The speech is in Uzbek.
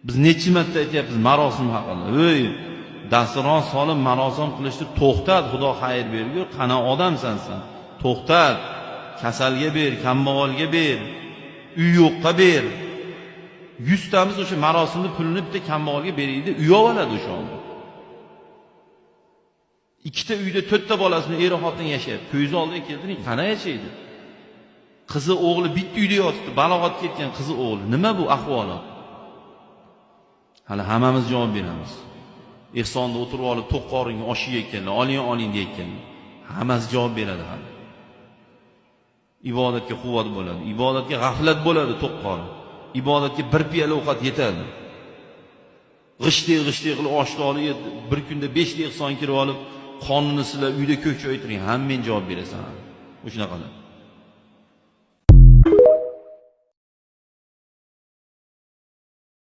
Biz necha marta aytyapmiz marosim haqida. Voy, dasturxon solib marosim qilishni to'xtat, Xudo xayr bergur. Qana odamsan sen? To'xtat. Kasalga ber, kambag'alga ber, uy yo'qqa ber. 100 tamiz o'sha marosimni pulini bitta kambag'alga beraydi, uy oladi o'sha onda. Ikkita uyda 4 ta bolasini er xotin yashayapti. Ko'zi oldiga keltiring, qana yashaydi? Qizi o'g'li bitta uyda yotibdi, balog'atga yetgan qizi o'g'li. Nima bu ahvoli? Hali hammamiz javob beramiz. Ehsonda o'tirib olib to'q qoringa osh yeyotganlar, oling deyotganlar. Hammasi javob beradi hali. Ibodatga quvvat bo'ladi, ibodatga g'aflat bo'ladi to'q qorin. Ibodatga bir piyola ovqat yetadi. G'ishti qilib oshni olib, bir kunda 5 ta ehson kirib olib, qonini silab uyda ko'k choy o'tiring, hamma men javob berasan. O'shunaqalar.